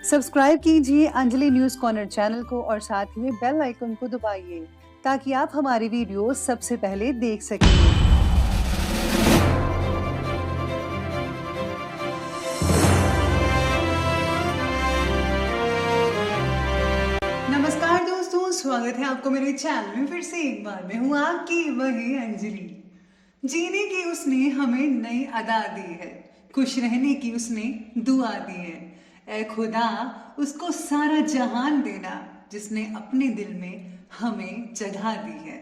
Subscribe कीजिए Anjali news corner channel को और साथ ही में बेल आइकन को दबाइए ताकि आप हमारी वीडियो सबसे पहले देख सकें। नमस्कार दोस्तों, स्वागत है आपको मेरे चैनल में फिर से एक बार। मैं हूँ आपकी वही अंजलि। जीने की उसने हमें नई अदा दी है, खुश रहने की उसने दुआ दी है। ऐ खुदा उसको सारा जहान देना जिसने अपने दिल में हमें जगह दी है।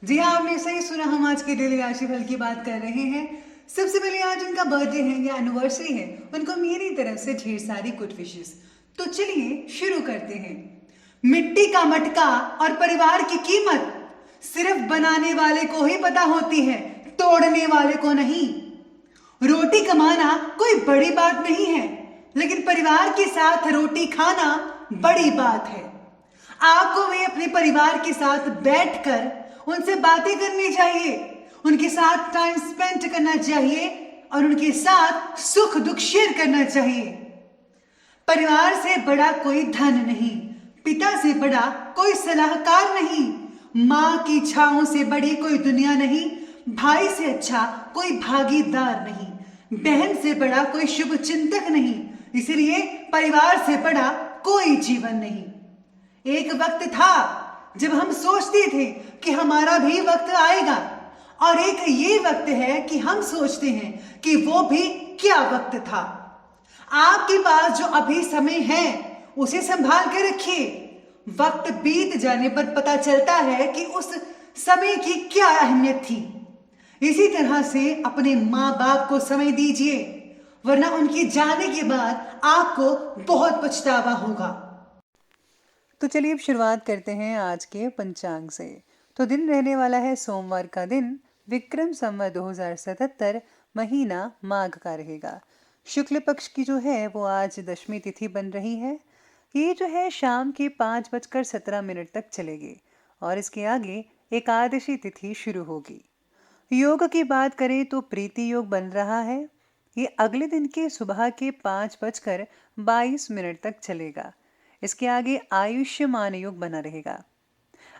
जी हाँ, आपने सही सुना, हम आज के डेली राशिफल की बात कर रहे हैं। सबसे पहले आज उनका बर्थडे है या एनिवर्सरी है, उनको मेरी तरफ से ढेर सारी गुड विशेस। तो चलिए शुरू करते हैं। मिट्टी का मटका और परिवार की कीमत सिर्फ बनाने वाले को ही पता होती है, तोड़ने वाले को नहीं। रोटी कमाना कोई बड़ी बात नहीं है, लेकिन परिवार के साथ रोटी खाना बड़ी बात है। आपको भी अपने परिवार के साथ बैठकर उनसे बातें करनी चाहिए, उनके साथ टाइम स्पेंड करना चाहिए और उनके साथ सुख दुख शेयर करना चाहिए। परिवार से बड़ा कोई धन नहीं, पिता से बड़ा कोई सलाहकार नहीं, माँ की छाओं से बड़ी कोई दुनिया नहीं, भाई से अच्छा कोई भागीदार नहीं, बहन से बड़ा कोई शुभ चिंतक नहीं, इसलिए परिवार से बड़ा कोई जीवन नहीं। एक वक्त था जब हम सोचते थे कि हमारा भी वक्त आएगा, और एक ये वक्त है कि हम सोचते हैं कि वो भी क्या वक्त था। आपके पास जो अभी समय है उसे संभाल के रखिए। वक्त बीत जाने पर पता चलता है कि उस समय की क्या अहमियत थी। इसी तरह से अपने माँ बाप को समय दीजिए, वरना उनके जाने के बाद आपको बहुत पछतावा होगा। तो चलिए अब शुरुआत करते हैं आज के पंचांग से। तो दिन रहने वाला है सोमवार का दिन, विक्रम संवत 2077, महीना माघ का रहेगा। शुक्ल पक्ष की जो है वो आज दशमी तिथि बन रही है। ये जो है शाम के 5:17 तक चलेगी और इसके आगे एकादशी तिथि शुरू होगी। योग की बात करें तो प्रीति योग बन रहा है। ये अगले दिन के सुबह के 5:22 तक चलेगा। इसके आगे आयुष्मान योग बना रहेगा।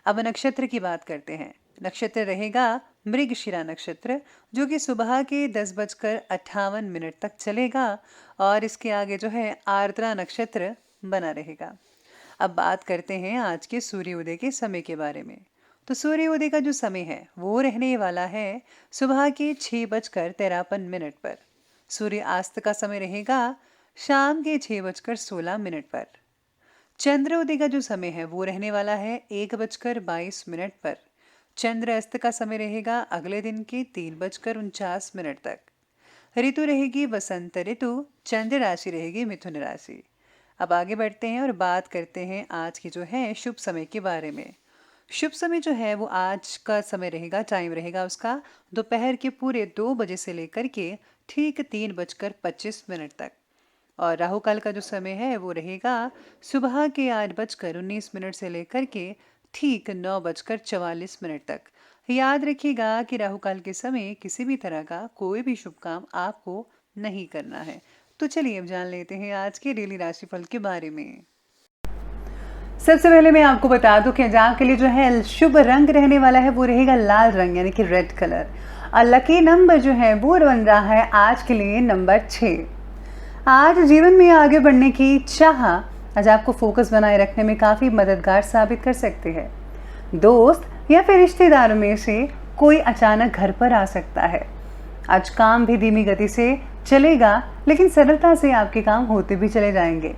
अब नक्षत्र की बात करते हैं। नक्षत्र रहेगा मृगशिरा नक्षत्र, जो कि सुबह के 10:58 तक चलेगा और इसके आगे जो है आर्द्रा नक्षत्र बना रहेगा। अब बात करते हैं आज के सूर्योदय के समय के बारे में। तो सूर्योदय का जो समय है वो रहने वाला है सुबह के 6:53 पर। सूर्यास्त का समय रहेगा शाम के 6:16 पर। चंद्रोदय का जो समय है वो रहने वाला है 1:22 पर। चंद्र अस्त का समय रहेगा अगले दिन के 3:49 तक। ऋतु रहेगी वसंत ऋतु, चंद्र राशि रहेगी मिथुन राशि। अब आगे बढ़ते हैं और बात करते हैं आज की जो है शुभ समय के बारे में। शुभ समय जो है वो आज का समय रहेगा, टाइम रहेगा उसका दोपहर के पूरे 2 बजे से लेकर के ठीक 3:25 तक। और राहु काल का जो समय है वो रहेगा सुबह के 8:19 से लेकर के ठीक 9:44 तक। याद रखिएगा कि राहु काल के समय किसी भी तरह का कोई भी शुभ काम आपको नहीं करना है। तो चलिए अब जान लेते हैं आज के डेली राशिफल के बारे में। सबसे पहले मैं आपको बता दूं कि आज आपके लिए जो है शुभ रंग रहने वाला है वो रहेगा लाल रंग, यानी कि रेड कलर। और लकी नंबर जो है वो बन रहा है आज के लिए नंबर 6। आज जीवन में आगे बढ़ने की चाह आज आपको फोकस बनाए रखने में काफ़ी मददगार साबित कर सकती है। दोस्त या फिर रिश्तेदारों में से कोई अचानक घर पर आ सकता है। आज काम भी धीमी गति से चलेगा, लेकिन सरलता से आपके काम होते भी चले जाएंगे।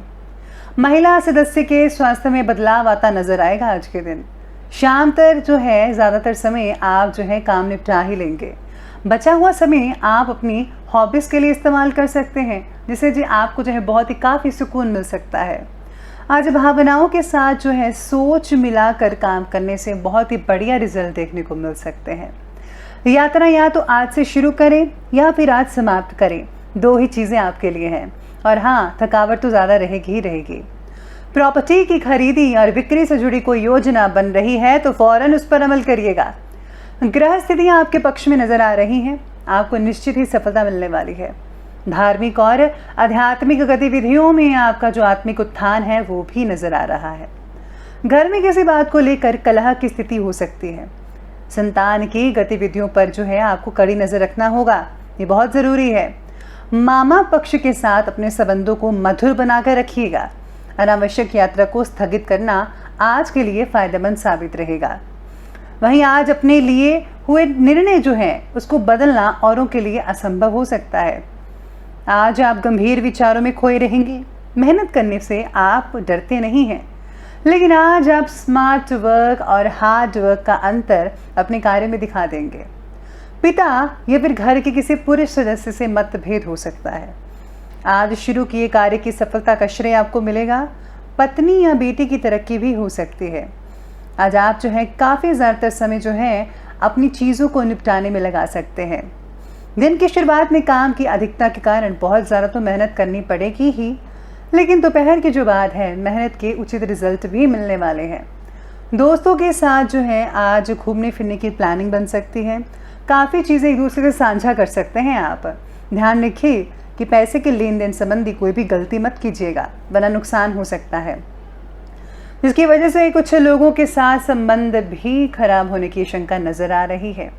महिला सदस्य के स्वास्थ्य में बदलाव आता नजर आएगा आज के दिन। शाम तक जो है ज़्यादातर समय आप जो है काम निपटा ही लेंगे। बचा हुआ समय आप अपनी हॉबीज़ के लिए इस्तेमाल कर सकते हैं, जिससे जी आपको जो है बहुत ही काफ़ी सुकून मिल सकता है। आज भावनाओं के साथ जो है सोच मिलाकर काम करने से बहुत ही बढ़िया रिजल्ट देखने को मिल सकते हैं। यात्रा या तो आज से शुरू करें या फिर आज समाप्त करें, 2 ही चीज़ें आपके लिए हैं। और हाँ, थकावट तो ज़्यादा रहेगी ही रहेगी। प्रॉपर्टी की खरीदी और बिक्री से जुड़ी कोई योजना बन रही है तो फौरन उस पर अमल करिएगा। ग्रह स्थितियाँ आपके पक्ष में नजर आ रही हैं, आपको निश्चित ही सफलता मिलने वाली है। धार्मिक और आध्यात्मिक गतिविधियों में आपका जो आत्मिक उत्थान है वो भी नजर आ रहा है। घर में किसी बात को लेकर कलह की स्थिति हो सकती है। संतान की गतिविधियों पर जो है आपको कड़ी नजर रखना होगा, ये बहुत ज़रूरी है। मामा पक्ष के साथ अपने संबंधों को मधुर बनाकर रखिएगा। अनावश्यक यात्रा को स्थगित करना आज के लिए फायदेमंद साबित रहेगा। वहीं आज अपने लिए हुए निर्णय जो है उसको बदलना औरों के लिए असंभव हो सकता है। आज आप गंभीर विचारों में खोए रहेंगे। मेहनत करने से आप डरते नहीं हैं, लेकिन आज आप स्मार्ट वर्क और हार्ड वर्क का अंतर अपने कार्य में दिखा देंगे। पिता या फिर घर के किसी पुरुष सदस्य से मतभेद हो सकता है। आज शुरू किए कार्य की सफलता का श्रेय आपको मिलेगा। पत्नी या बेटी की तरक्की भी हो सकती है। आज आप जो है काफ़ी ज़्यादातर समय जो है अपनी चीज़ों को निपटाने में लगा सकते हैं। दिन की शुरुआत में काम की अधिकता के कारण बहुत ज़्यादा तो मेहनत करनी पड़ेगी ही, लेकिन दोपहर की जो बात है मेहनत के उचित रिजल्ट भी मिलने वाले हैं। दोस्तों के साथ जो है आज घूमने फिरने की प्लानिंग बन सकती है। काफ़ी चीज़ें एक दूसरे से साझा कर सकते हैं आप। ध्यान रखिए कि पैसे के लेन देन संबंधी कोई भी गलती मत कीजिएगा, वरना नुकसान हो सकता है, जिसकी वजह से कुछ लोगों के साथ संबंध भी खराब होने की शंका नजर आ रही है।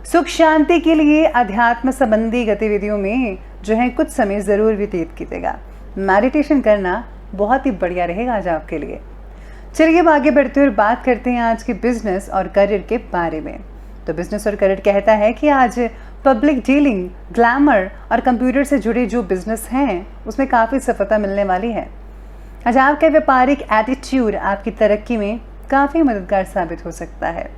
सुख शांति के लिए अध्यात्म संबंधी गतिविधियों में जो है कुछ समय ज़रूर व्यतीत कीजिएगा। मेडिटेशन करना बहुत ही बढ़िया रहेगा आज आपके लिए। चलिए अब आगे बढ़ते हुए बात करते हैं आज के बिजनेस और करियर के बारे में। तो बिजनेस और करियर कहता है कि आज पब्लिक डीलिंग, ग्लैमर और कंप्यूटर से जुड़े जो बिजनेस हैं उसमें काफ़ी सफलता मिलने वाली है। आज आपका व्यापारिक एटीट्यूड आपकी तरक्की में काफ़ी मददगार साबित हो सकता है।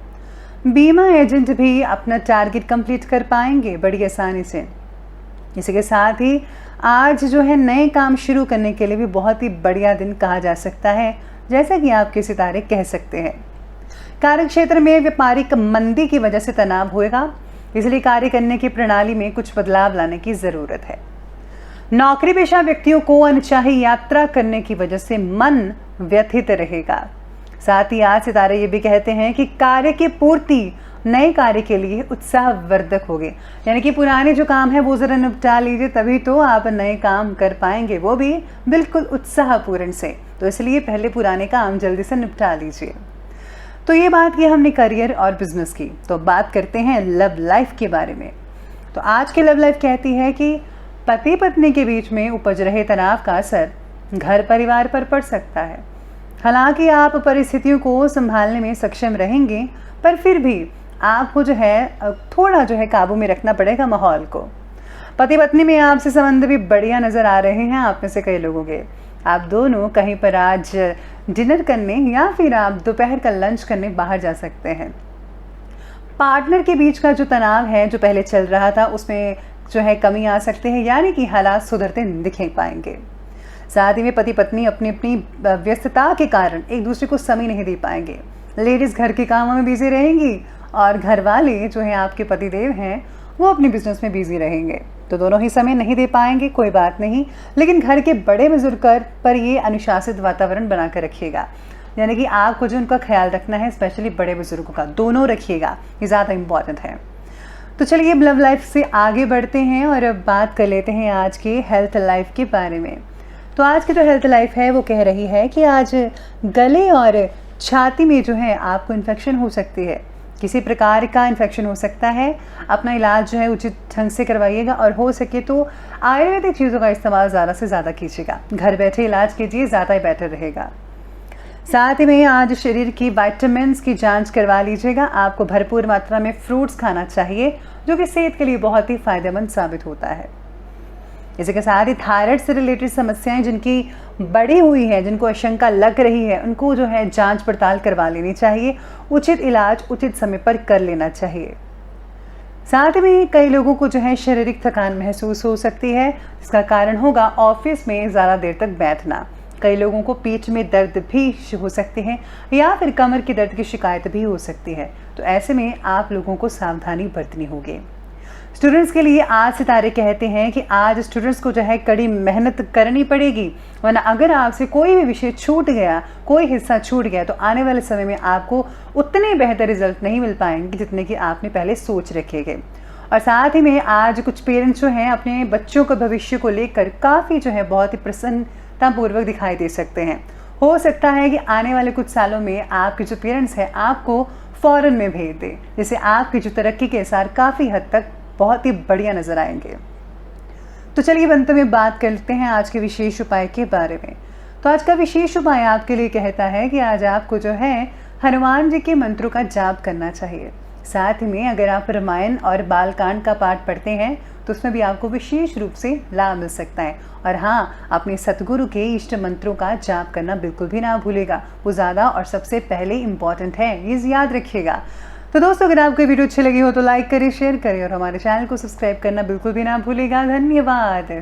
बीमा एजेंट भी अपना टारगेट कंप्लीट कर पाएंगे बड़ी आसानी से। इसी के साथ ही आज जो है नए काम शुरू करने के लिए भी बहुत ही बढ़िया दिन कहा जा सकता है, जैसा कि आपके सितारे कह सकते हैं। कार्य क्षेत्र में व्यापारिक मंदी की वजह से तनाव होगा, इसलिए कार्य करने की प्रणाली में कुछ बदलाव लाने की ज़रूरत है। नौकरी पेशा व्यक्तियों को अनचाही यात्रा करने की वजह से मन व्यथित रहेगा। साथ ही आज सितारे ये भी कहते हैं कि कार्य की पूर्ति नए कार्य के लिए उत्साहवर्धक होगी, यानी कि पुराने जो काम है वो ज़रा निपटा लीजिए, तभी तो आप नए काम कर पाएंगे, वो भी बिल्कुल उत्साहपूर्ण से। तो इसलिए पहले पुराने काम जल्दी से निपटा लीजिए। तो ये बात की हमने करियर और बिजनेस की। तो बात करते हैं लव लाइफ के बारे में। तो आज की लव लाइफ कहती है कि पति पत्नी के बीच में उपज रहे तनाव का असर घर परिवार पर पड़ सकता है। हालांकि आप परिस्थितियों को संभालने में सक्षम रहेंगे, पर फिर भी आपको जो है थोड़ा जो है काबू में रखना पड़ेगा माहौल को। पति पत्नी में आपसे संबंध भी बढ़िया नज़र आ रहे हैं आप में से कई लोगों के। आप दोनों कहीं पर आज डिनर करने या फिर आप दोपहर का लंच करने बाहर जा सकते हैं। पार्टनर के बीच का जो तनाव है जो पहले चल रहा था उसमें जो है कमी आ सकते हैं, यानी कि हालात सुधरते दिखे पाएंगे। साथ ही में पति पत्नी अपनी अपनी व्यस्तता के कारण एक दूसरे को समय नहीं दे पाएंगे। लेडीज़ घर के कामों में बिजी रहेंगी और घर वाले जो हैं आपके पतिदेव हैं वो अपने बिजनेस में बिजी रहेंगे। तो दोनों ही समय नहीं दे पाएंगे, कोई बात नहीं, लेकिन घर के बड़े बुजुर्ग पर ये अनुशासित वातावरण बना कर रखिएगा, यानी कि आपको जो उनका ख्याल रखना है, स्पेशली बड़े बुजुर्गों का, दोनों रखिएगा, ये ज़्यादा इम्पॉर्टेंट है। तो चलिए अब लव लाइफ से आगे बढ़ते हैं और अब बात कर लेते हैं आज की हेल्थ लाइफ के बारे में। तो आज की जो हेल्थ लाइफ है वो कह रही है कि आज गले और छाती में जो है आपको इन्फेक्शन हो सकती है। किसी प्रकार का इन्फेक्शन हो सकता है। अपना इलाज जो है उचित ढंग से करवाइएगा और हो सके तो आयुर्वेदिक चीज़ों का इस्तेमाल ज़्यादा से ज़्यादा कीजिएगा। घर बैठे इलाज कीजिए, ज़्यादा ही बेटर रहेगा। साथ ही में आज शरीर की विटामिन्स की जांच करवा लीजिएगा। आपको भरपूर मात्रा में फ्रूट्स खाना चाहिए, जो कि सेहत के लिए बहुत ही फायदेमंद साबित होता है। इसी के साथ ही थायराइड से रिलेटेड समस्याएं जिनकी बढ़ी हुई है, जिनको आशंका लग रही है, उनको जो है जांच पड़ताल करवा लेनी चाहिए। उचित इलाज उचित समय पर कर लेना चाहिए। साथ में कई लोगों को जो है शारीरिक थकान महसूस हो सकती है, इसका कारण होगा ऑफिस में ज़्यादा देर तक बैठना। कई लोगों को पीठ में दर्द भी हो सकते हैं या फिर कमर के दर्द की शिकायत भी हो सकती है। तो ऐसे में आप लोगों को सावधानी बरतनी होगी। स्टूडेंट्स के लिए आज सितारे कहते हैं कि आज स्टूडेंट्स को जो है कड़ी मेहनत करनी पड़ेगी, वरना अगर आपसे कोई भी विषय छूट गया, कोई हिस्सा छूट गया, तो आने वाले समय में आपको उतने बेहतर रिजल्ट नहीं मिल पाएंगे जितने कि आपने पहले सोच रखे गए। और साथ ही में आज कुछ पेरेंट्स जो हैं अपने बच्चों के भविष्य को लेकर काफ़ी जो है बहुत ही प्रसन्नतापूर्वक दिखाई दे सकते हैं। हो सकता है कि आने वाले कुछ सालों में आपके जो पेरेंट्स हैं आपको फ़ॉरेन में भेज दें, जिससे आपकी जो तरक्की के आसार काफ़ी हद तक बहुत ही बढ़िया नज़र आएंगे। तो चलिए अंत में बात करते हैं आज के विशेष उपाय के बारे में। तो आज का विशेष उपाय आपके लिए कहता है कि आज आपको जो है हनुमान जी के मंत्रों का जाप करना चाहिए। साथ ही में अगर आप रामायण और बालकांड का पाठ पढ़ते हैं तो उसमें भी आपको विशेष रूप से लाभ मिल सकता है। और हाँ, अपने सतगुरु के इष्ट मंत्रों का जाप करना बिल्कुल भी ना भूलेगा, वो ज़्यादा और सबसे पहले इम्पॉर्टेंट है, ये याद रखिएगा। तो दोस्तों, अगर आपको वीडियो अच्छी लगी हो तो लाइक करें, शेयर करें और हमारे चैनल को सब्सक्राइब करना बिल्कुल भी ना भूलेगा। धन्यवाद।